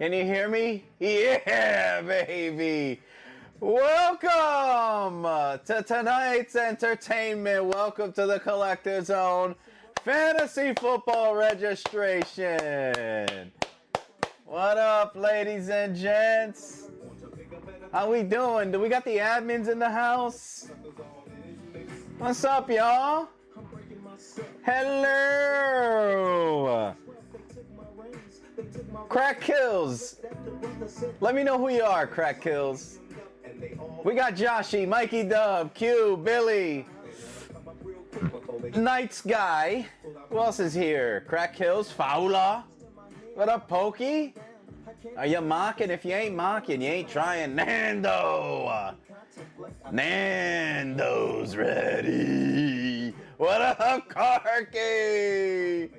Can you hear me? Yeah, baby. Welcome to tonight's entertainment. Welcome to the Collector Zone Fantasy Football Registration. What up, ladies and gents? How we doing? Do we got the admins in the house? What's up, y'all? Hello. Crack Kills. Let me know who you are, Crack Kills. We got Joshy, Mikey Dub, Q, Billy, Nights Guy. Who else is here? Crack Kills, Fowler. What up, Pokey? Are you mocking? If you ain't mocking, you ain't trying. Nando. Nando's ready. What up, Karki?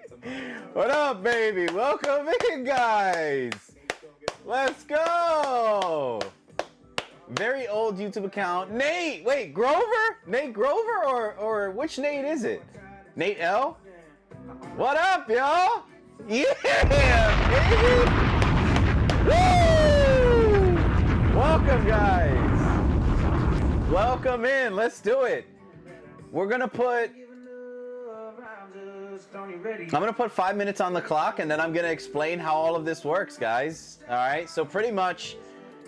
What up, baby? Welcome in, guys. Let's go. Very old YouTube account. Nate, wait, Grover? Nate Grover or which Nate is it? Nate L? What up, y'all? Yeah, baby. Woo! Welcome, guys. Welcome in. Let's do it. We're going to put... I'm going to put 5 minutes on the clock, and then I'm going to explain how all of this works, guys. All right? So pretty much,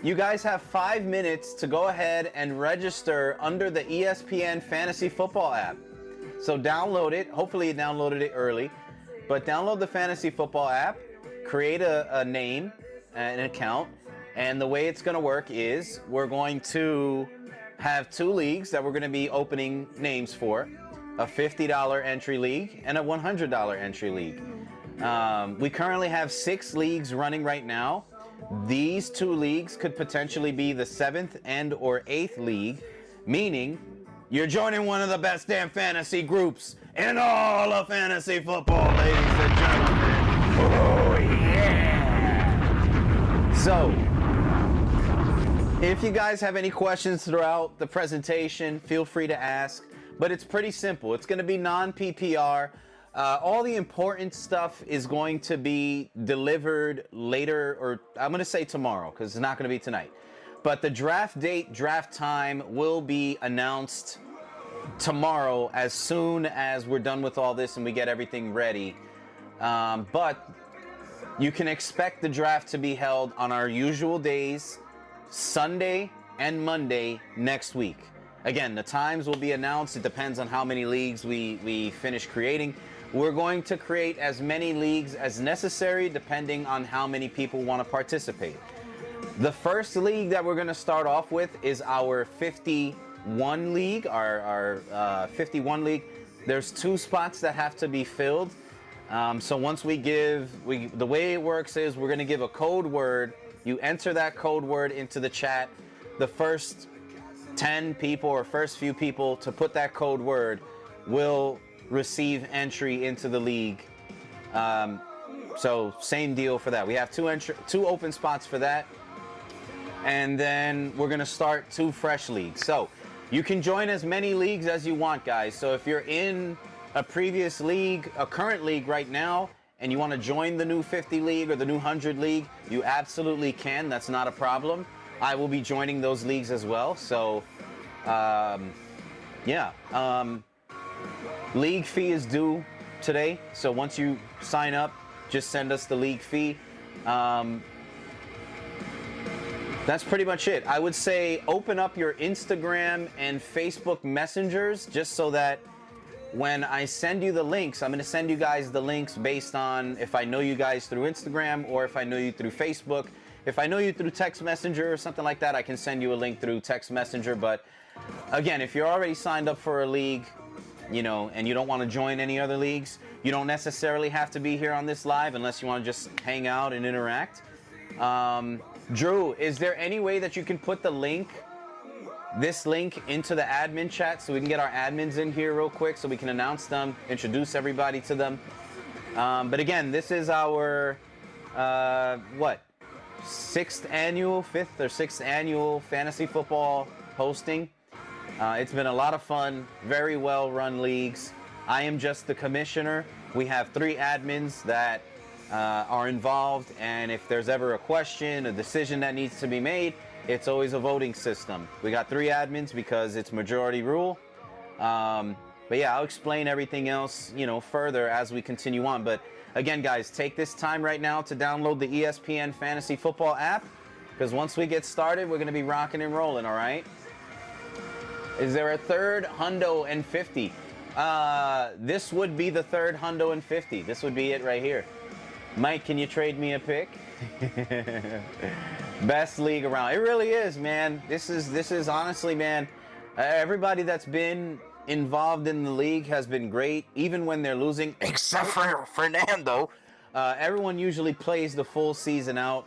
you guys have 5 minutes to go ahead and register under the ESPN Fantasy Football app. So download it. Hopefully you downloaded it early. But download the Fantasy Football app, create a name, an account, and the way it's going to work is we're going to have 2 leagues that we're going to be opening names for. A $50 entry league and a $100 entry league. We currently have 6 leagues running right now. These 2 leagues could potentially be the 7th and or 8th league, meaning you're joining one of the best damn fantasy groups in all of fantasy football, ladies and gentlemen. Oh, yeah! So, if you guys have any questions throughout the presentation, feel free to ask. But it's pretty simple. It's going to be non-PPR. All the important stuff is going to be delivered later, or I'm going to say tomorrow, because it's not going to be tonight. But the draft date, draft time will be announced tomorrow as soon as we're done with all this and we get everything ready. But you can expect the draft to be held on our usual days, Sunday and Monday next week. Again, the times will be announced. It depends on how many leagues we finish creating. We're going to create as many leagues as necessary depending on how many people want to participate. The first league that we're going to start off with is our 51 league, our 51 league. There's 2 spots that have to be filled. So once the way it works is we're going to give a code word. You enter that code word into the chat. The first 10 people or first few people to put that code word will receive entry into the league. So same deal for that. We have 2 open spots for that. And then we're going to start 2 fresh leagues. So you can join as many leagues as you want, guys. So if you're in a previous league, a current league right now, and you want to join the new 50 league or the new 100 league, you absolutely can. That's not a problem. I will be joining those leagues as well. So, league fee is due today. So once you sign up, just send us the league fee. That's pretty much it. I would say open up your Instagram and Facebook messengers just so that when I send you the links, I'm going to send you guys the links based on if I know you guys through Instagram or if I know you through Facebook. If I know you through text messenger or something like that, I can send you a link through text messenger. But again, if you're already signed up for a league, and you don't want to join any other leagues, you don't necessarily have to be here on this live unless you want to just hang out and interact. Drew, is there any way that you can put this link into the admin chat so we can get our admins in here real quick so we can announce them, introduce everybody to them? But again, this is our, 5th or 6th annual fantasy football hosting. It's been a lot of fun, very well run leagues. I am just the commissioner. We have 3 admins that are involved, and if there's ever a question, a decision that needs to be made, it's always a voting system. We got 3 admins because it's majority rule. But yeah, I'll explain everything else, you know, further as we continue on. But again, guys, take this time right now to download the ESPN Fantasy Football app, because once we get started, we're going to be rocking and rolling, all right? Is there a third Hundo and 50? This would be the third Hundo and 50. This would be it right here. Mike, can you trade me a pick? Best league around. It really is, man. This is honestly, man, everybody that's been involved in the league has been great, even when they're losing, except for Fernando. Everyone usually plays the full season out.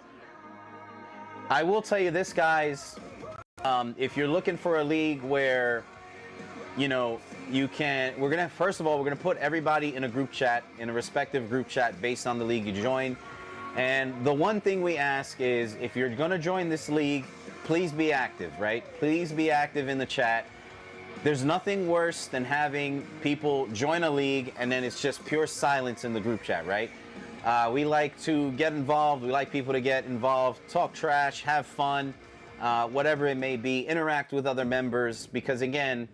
I will tell you this, guys, if you're looking for a league where, you know, you can, first of all, we're gonna put everybody in a group chat, in a respective group chat based on the league you join. And the one thing we ask is, if you're gonna join this league, please be active, right? Please be active in the chat. There's nothing worse than having people join a league and then it's just pure silence in the group chat, right? We like to get involved. We like people to get involved, talk trash, have fun, whatever it may be, interact with other members. Because again,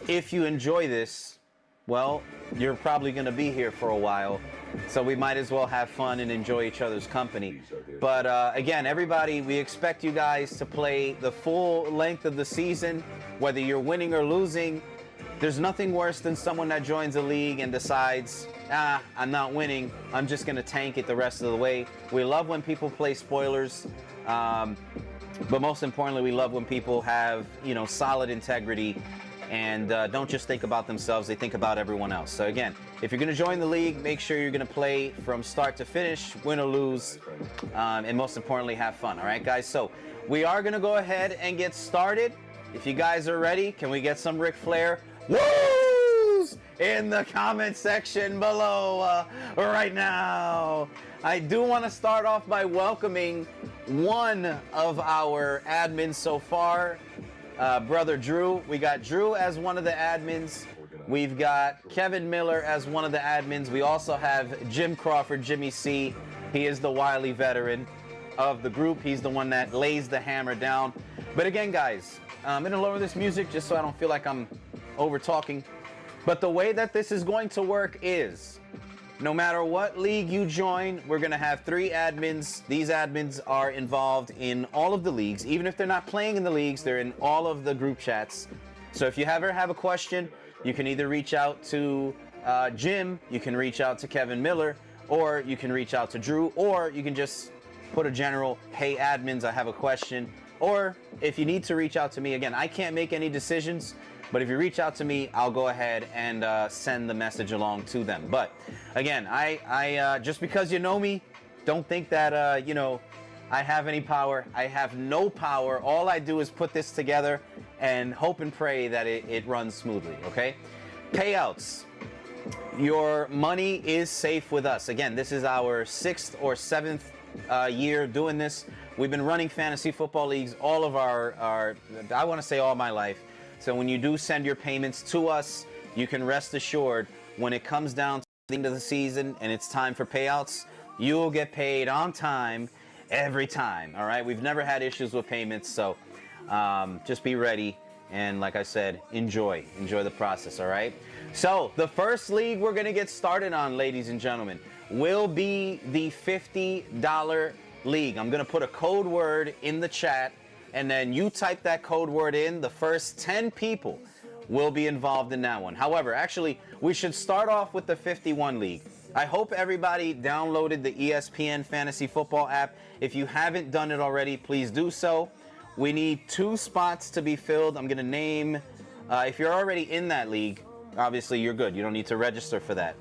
if you enjoy this, well, you're probably going to be here for a while. So we might as well have fun and enjoy each other's company. But again, everybody, we expect you guys to play the full length of the season, whether you're winning or losing. There's nothing worse than someone that joins a league and decides, I'm not winning, I'm just going to tank it the rest of the way. We love when people play spoilers, but most importantly, we love when people have, you know, solid integrity and don't just think about themselves, they think about everyone else. So again, if you're going to join the league, make sure you're going to play from start to finish, win or lose, and most importantly, have fun. All right, guys? So we are going to go ahead and get started. If you guys are ready, can we get some Ric Flair woos in the comment section below right now? I do want to start off by welcoming one of our admins so far, Brother Drew. We got Drew as one of the admins. We've got Kevin Miller as one of the admins. We also have Jim Crawford, Jimmy C. He is the wily veteran of the group. He's the one that lays the hammer down. But again, guys, I'm going to lower this music just so I don't feel like I'm over talking. But the way that this is going to work is, no matter what league you join, we're going to have 3 admins. These admins are involved in all of the leagues. Even if they're not playing in the leagues, they're in all of the group chats. So if you ever have a question, you can either reach out to Jim, you can reach out to Kevin Miller, or you can reach out to Drew, or you can just put a general, hey admins, I have a question. Or if you need to reach out to me, again, I can't make any decisions, but if you reach out to me, I'll go ahead and send the message along to them. But again, I just because you know me, don't think that, you know, I have any power. I have no power. All I do is put this together and hope and pray that it runs smoothly, okay? Payouts. Your money is safe with us. Again, this is our 6th or 7th year doing this. We've been running fantasy football leagues all of our I want to say all my life. So when you do send your payments to us, you can rest assured when it comes down to the end of the season and it's time for payouts, you'll get paid on time every time. All right, we've never had issues with payments, so just be ready and, like I said, enjoy the process. All right, so the first league we're gonna get started on, ladies and gentlemen, will be the $50 league. I'm gonna put a code word in the chat, and then you type that code word in. The first 10 people will be involved in that one. However, actually, we should start off with the 51 league. I hope everybody downloaded the ESPN Fantasy Football app. If you haven't done it already, please do so. We need 2 spots to be filled. I'm gonna name, if you're already in that league, obviously you're good. You don't need to register for that.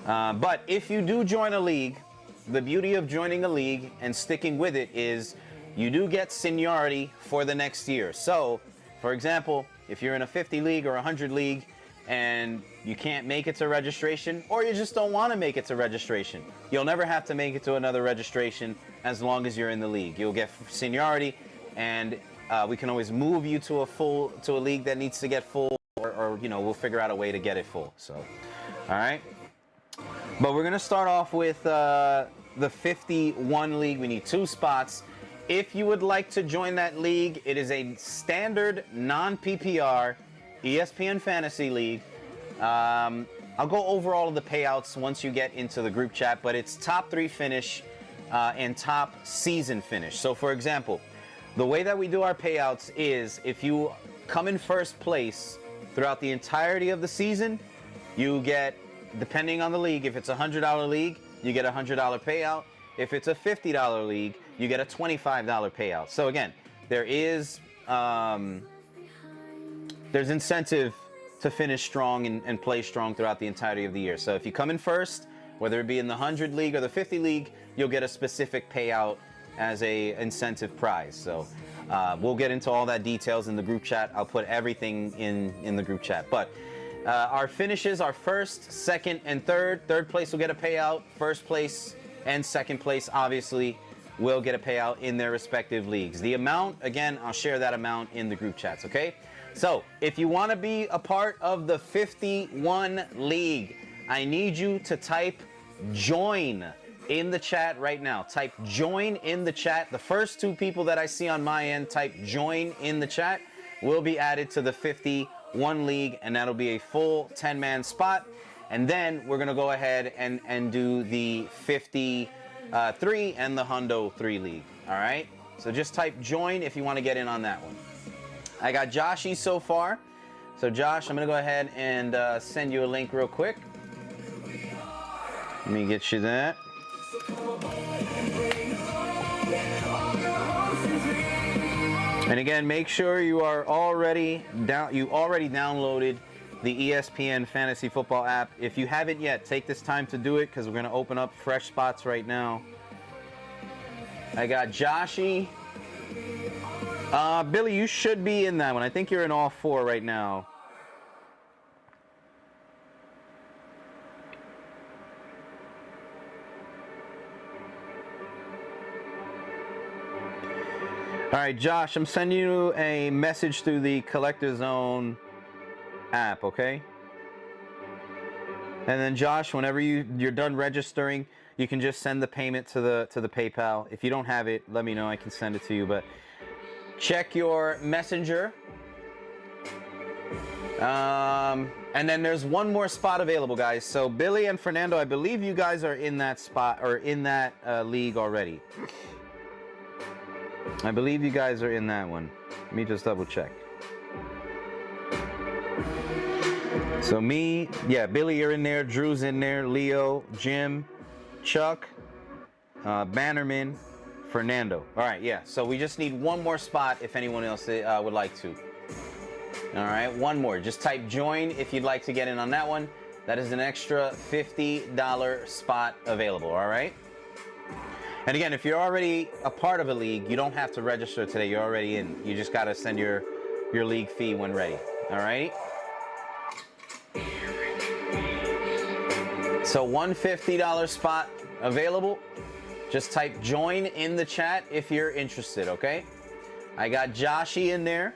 But if you do join a league, the beauty of joining a league and sticking with it is you do get seniority for the next year. So, for example, if you're in a 50 league or 100 league and you can't make it to registration, or you just don't want to make it to registration, you'll never have to make it to another registration as long as you're in the league. You'll get seniority, and we can always move you to a league that needs to get full, or you know, we'll figure out a way to get it full. So, all right. But we're gonna start off with the 51 league. We need 2 spots. If you would like to join that league, it is a standard non-PPR ESPN Fantasy League. I'll go over all of the payouts once you get into the group chat, but it's top 3 finish and top season finish. So, for example, the way that we do our payouts is if you come in first place throughout the entirety of the season, you get, depending on the league, if it's a $100 league, you get a $100 payout. If it's a $50 league, you get a $25 payout. So again, there is there's incentive to finish strong and play strong throughout the entirety of the year. So if you come in first, whether it be in the 100 league or the 50 league, you'll get a specific payout as a incentive prize. So we'll get into all that details in the group chat. I'll put everything in the group chat. But our finishes are first, second, and third. Third place will get a payout. First place and second place, obviously, will get a payout in their respective leagues. The amount, again, I'll share that amount in the group chats, okay? So if you want to be a part of the 51 league, I need you to type join in the chat right now. Type join in the chat. The first 2 people that I see on my end type join in the chat will be added to the 51 league, and that'll be a full 10-man spot. And then we're going to go ahead and do the 53 and the Hundo 3 league. All right? So just type join if you want to get in on that one. I got Joshy so far. So Josh, I'm going to go ahead and send you a link real quick. Let me get you that. And again, make sure you are already downloaded the ESPN Fantasy Football app. If you haven't yet, take this time to do it because we're going to open up fresh spots right now. I got Joshy. Billy, you should be in that one. I think you're in all 4 right now. All right, Josh, I'm sending you a message through the Collector Zone app, okay? And then Josh, whenever you're done registering, you can just send the payment to the PayPal. If you don't have it, let me know. I can send it to you. But check your messenger. And then there's one more spot available, guys. So Billy and Fernando, I believe you guys are in that spot or in that league already. I believe you guys are in that one. Let me just double check. So me, yeah, Billy, you're in there. Drew's in there. Leo, Jim, Chuck, Bannerman, Fernando. All right, yeah. So we just need one more spot if anyone else would like to. All right, one more. Just type join if you'd like to get in on that one. That is an extra $50 spot available, all right? And again, if you're already a part of a league, you don't have to register today. You're already in. You just got to send your league fee when ready, all right? So one $50 spot available. Just type join in the chat if you're interested, okay? I got Joshy in there.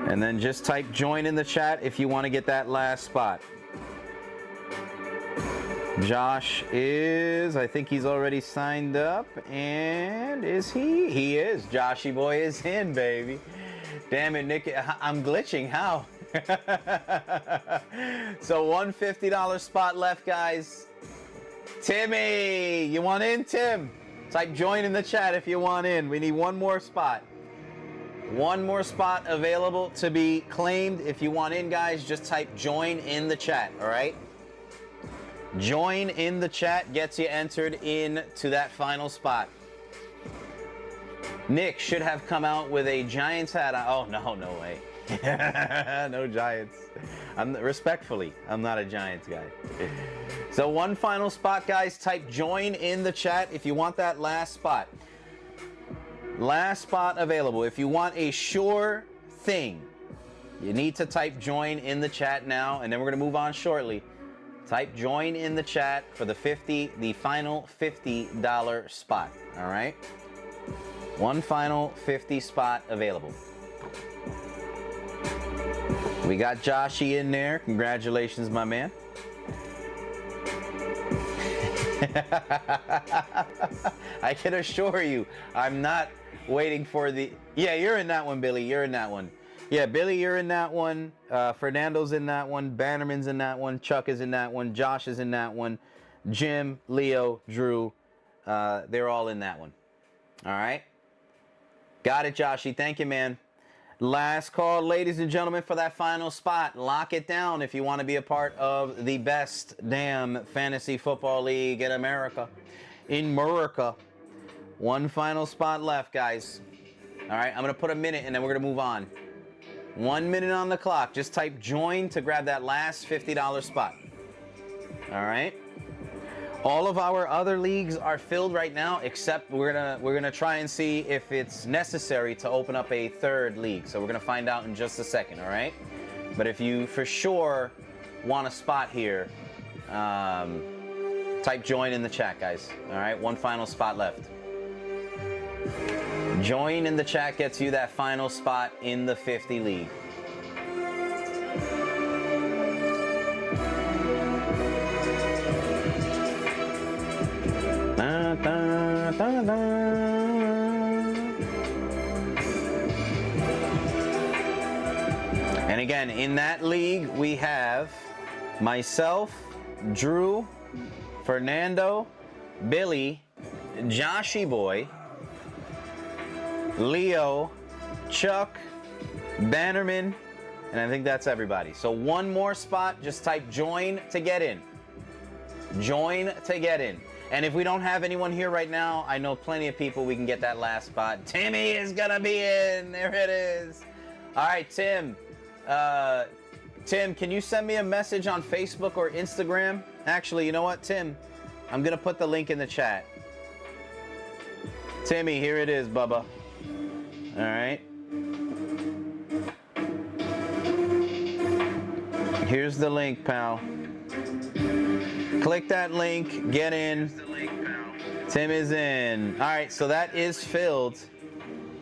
And then just type join in the chat if you want to get that last spot. Josh is, I think he's already signed up. And is he? He is. Joshy boy is in, baby. Damn it, Nick. I'm glitching. How? So one $50 spot left, guys. Timmy, you want in, Tim? Type join in the chat if you want in. We need one more spot. One more spot available to be claimed. If you want in, guys, just type join in the chat, all right? Join in the chat gets you entered in to that final spot. Nick should have come out with a Giants hat. Oh, no way. No Giants. Respectfully, I'm not a Giants guy. So one final spot, guys. Type join in the chat if you want that last spot. Last spot available. If you want a sure thing, you need to type join in the chat now, and then we're going to move on shortly. Type join in the chat for the final $50 spot. All right? One final 50 spot available. We got Joshy in there. Congratulations, my man. I can assure you, I'm not waiting for the... Yeah, you're in that one, Billy. You're in that one. Yeah, Billy, you're in that one. Fernando's in that one. Bannerman's in that one. Chuck is in that one. Josh is in that one. Jim, Leo, Drew, they're all in that one. All right? Got it, Joshy. Thank you, man. Last call, ladies and gentlemen, for that final spot. Lock it down if you want to be a part of the best damn fantasy football league in America. In America. One final spot left, guys. All right, I'm going to put a minute and then we're going to move on. 1 minute on the clock. Just type join to grab that last $50 spot. All right. All of our other leagues are filled right now, except we're gonna try and see if it's necessary to open up a third league. So we're gonna find out in just a second, all right? But if you for sure want a spot here, type join in the chat, guys. All right, one final spot left. Join in the chat gets you that final spot in the 50 league. And again, in that league, we have myself, Drew, Fernando, Billy, Joshy Boy, Leo, Chuck, Bannerman, and I think that's everybody. So one more spot, just type join to get in. Join to get in. And if we don't have anyone here right now, I know plenty of people we can get that last spot. Timmy is gonna be in. There it is. All right, Tim. Tim, can you send me a message on Facebook or Instagram? Actually, you know what, Tim? I'm gonna put the link in the chat. Timmy, here it is, Bubba. All right. Here's the link, pal. Click that link, get in. Tim is in. All right, so that is filled.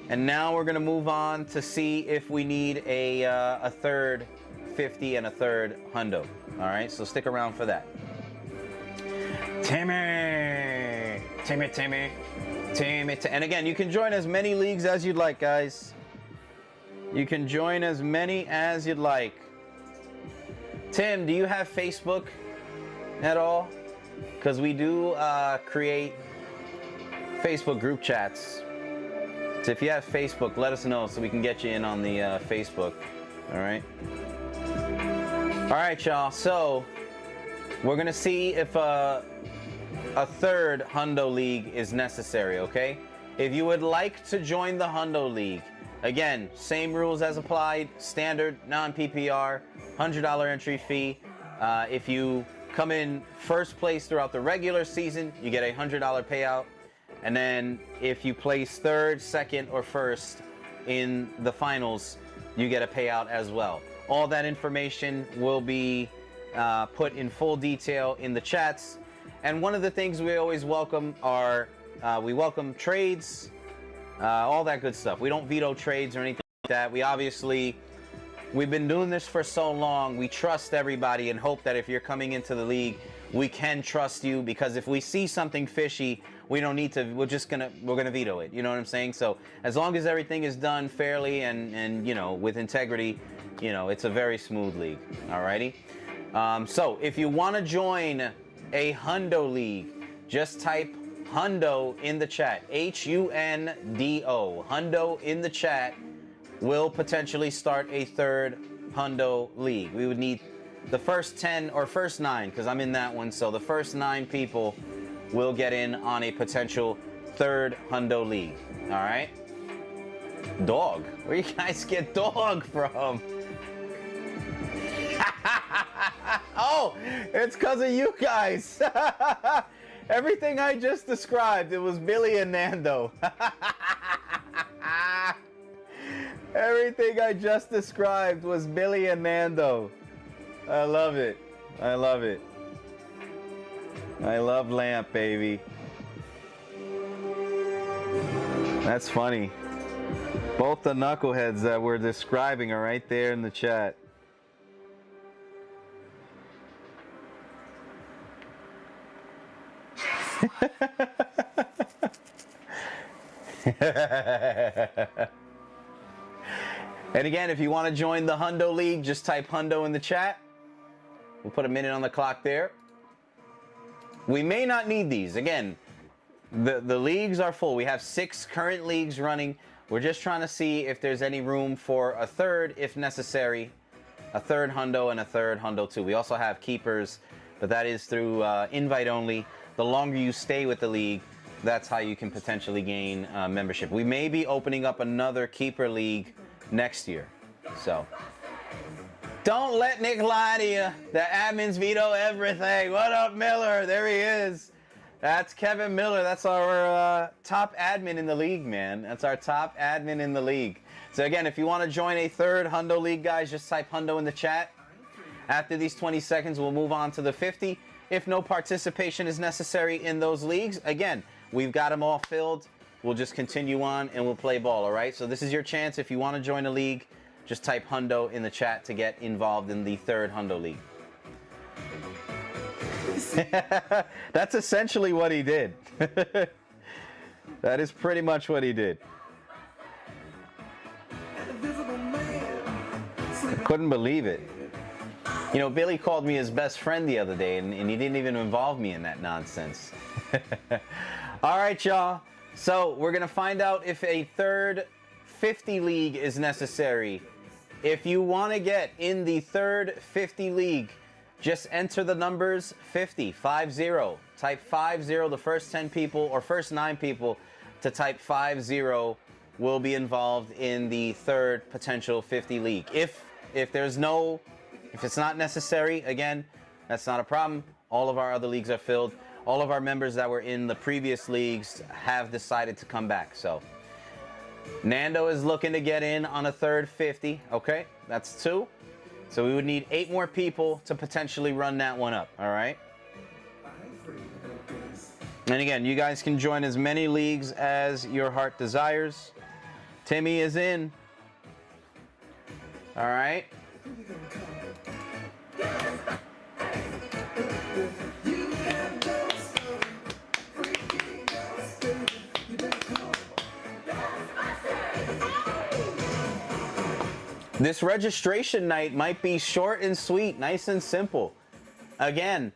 And now we're gonna move on to see if we need a third 50 and a third hundo. All right, so stick around for that. Timmy. And again, you can join as many leagues as you'd like, guys. You can join as many as you'd like. Tim, do you have Facebook at all? Because we do create Facebook group chats. So if you have Facebook, let us know so we can get you in on the Facebook. All right. All right, y'all. So we're gonna see if a third hundo league is necessary. Okay. If you would like to join the hundo league, again, same rules as applied. Standard non-PPR, $100 entry fee. If you come in first place throughout the regular season, you get a $100 payout. And then if you place third, second, or first in the finals, you get a payout as well. All that information will be put in full detail in the chats. And one of the things we always welcome are, we welcome trades, all that good stuff. We don't veto trades or anything like that. We've been doing this for so long. We trust everybody and hope that if you're coming into the league, we can trust you, because if we see something fishy, we don't need to, we're gonna veto it. You know what I'm saying? So as long as everything is done fairly and you know, with integrity, you know, it's a very smooth league. Alrighty. So if you want to join a hundo league, just type hundo in the chat. H-U-N-D-O. Hundo in the chat. Will potentially start a third hundo league. We would need the first 10 or first 9, because I'm in that one. So the first 9 people will get in on a potential third hundo league. All right. Dog. Where you guys get dog from? Oh, it's because of you guys. Everything I just described, it was Billy and Nando. Everything I just described was Billy and Nando. I love it. I love it. I love Lamp, baby. That's funny. Both the knuckleheads that we're describing are right there in the chat. And again, if you want to join the Hundo League, just type Hundo in the chat. We'll put a minute on the clock there. We may not need these. Again, the leagues are full. We have 6 current leagues running. We're just trying to see if there's any room for a third, if necessary. A third Hundo and a third Hundo 2. We also have keepers, but that is through invite only. The longer you stay with the league, that's how you can potentially gain membership. We may be opening up another keeper league next year. So don't let Nick lie to you. The admins veto everything. What up, Miller? There he is. That's Kevin Miller. That's our top admin in the league, man. That's our top admin in the league. So again, if you want to join a third Hundo League, guys, just type Hundo in the chat. After these 20 seconds, we'll move on to the 50. If no participation is necessary in those leagues, again, we've got them all filled. We'll just continue on and we'll play ball, all right? So this is your chance. If you want to join a league, just type Hundo in the chat to get involved in the third Hundo League. That's essentially what he did. That is pretty much what he did. I couldn't believe it. You know, Billy called me his best friend the other day, and he didn't even involve me in that nonsense. All right, y'all. So we're going to find out if a third 50 league is necessary. If you want to get in the third 50 league, just enter the numbers 50, 50. Type 50, the first 10 people or first 9 people to type 50 will be involved in the third potential 50 league. If it's not necessary, again, that's not a problem. All of our other leagues are filled. All of our members that were in the previous leagues have decided to come back. So Nando is looking to get in on a third 50. Okay, that's 2. So we would need 8 more people to potentially run that one up. All right. And again, you guys can join as many leagues as your heart desires. Timmy is in. All right. This registration night might be short and sweet, nice and simple. Again,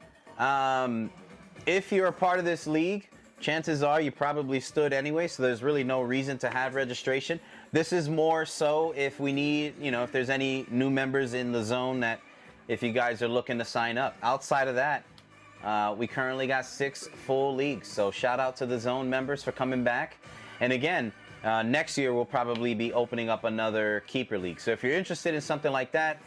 if you're a part of this league, chances are you probably stood anyway, so there's really no reason to have registration. This is more so if we need, you know, if there's any new members in the zone that if you guys are looking to sign up. Outside of that, we currently got 6 full leagues, so shout out to the zone members for coming back. And again, next year we'll probably be opening up another keeper league. So if you're interested in something like that,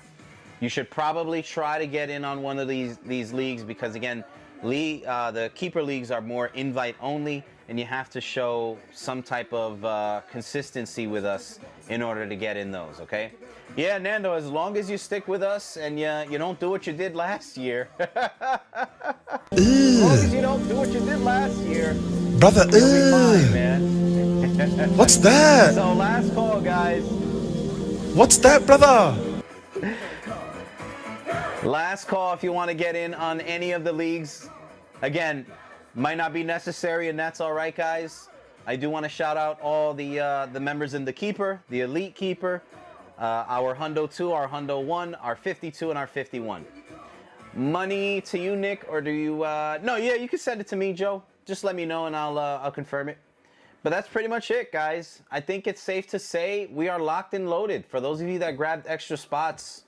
you should probably try to get in on one of these leagues because again, the keeper leagues are more invite only, and you have to show some type of consistency with us in order to get in those. Okay? Yeah, Nando, as long as you stick with us and you don't do what you did last year. As long as you don't do what you did last year, brother. You'll be fine, man. What's that? So last call, guys. What's that, brother? Last call if you want to get in on any of the leagues. Again, might not be necessary, and that's all right, guys. I do want to shout out all the members in the keeper, the elite keeper, our Hundo 2, our Hundo 1, our 52, and our 51. Money to you, Nick, or do you? No, yeah, you can send it to me, Joe. Just let me know, and I'll confirm it. But that's pretty much it, guys. I think it's safe to say we are locked and loaded. For those of you that grabbed extra spots,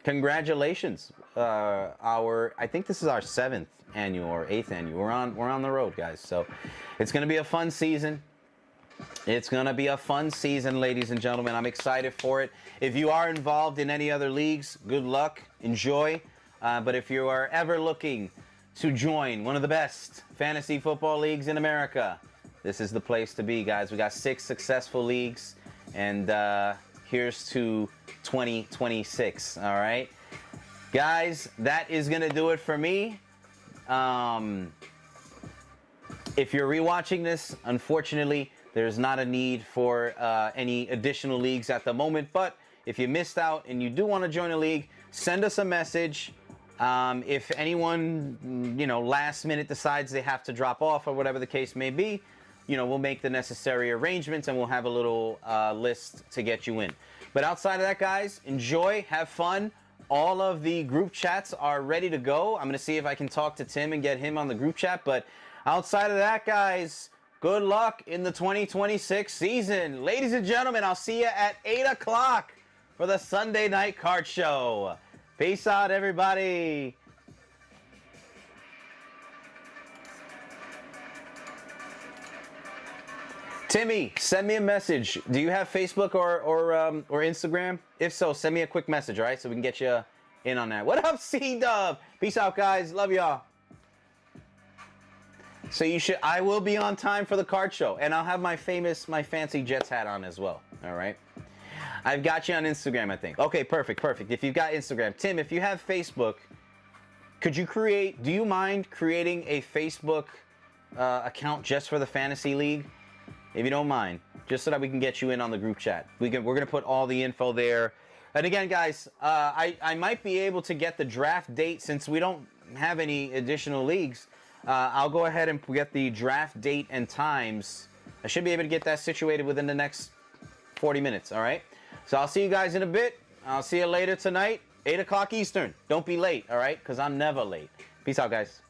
congratulations. I think this is our 7th annual or 8th annual. We're on the road, guys. So it's gonna be a fun season. It's gonna be a fun season, ladies and gentlemen. I'm excited for it. If you are involved in any other leagues, good luck, enjoy. But if you are ever looking to join one of the best fantasy football leagues in America, this is the place to be, guys. We got 6 successful leagues, and here's to 2026. All right, guys, that is gonna do it for me. If you're rewatching this, unfortunately, there's not a need for any additional leagues at the moment. But if you missed out and you do want to join a league, send us a message. If anyone, last minute decides they have to drop off or whatever the case may be, we'll make the necessary arrangements and we'll have a little list to get you in. But outside of that, guys, enjoy, have fun. All of the group chats are ready to go. I'm going to see if I can talk to Tim and get him on the group chat. But outside of that, guys, good luck in the 2026 season. Ladies and gentlemen, I'll see you at 8 o'clock for the Sunday Night Card Show. Peace out, everybody. Timmy, send me a message. Do you have Facebook or Instagram? If so, send me a quick message, all right? So we can get you in on that. What up, C-Dub? Peace out, guys. Love y'all. So I will be on time for the card show, and I'll have my fancy Jets hat on as well, all right? I've got you on Instagram, I think. Okay, perfect. If you've got Instagram. Tim, if you have Facebook, do you mind creating a Facebook account just for the Fantasy League? If you don't mind, just so that we can get you in on the group chat. We're going to put all the info there. And again, guys, I might be able to get the draft date since we don't have any additional leagues. I'll go ahead and get the draft date and times. I should be able to get that situated within the next 40 minutes, all right? So I'll see you guys in a bit. I'll see you later tonight, 8 o'clock Eastern. Don't be late, all right? Because I'm never late. Peace out, guys.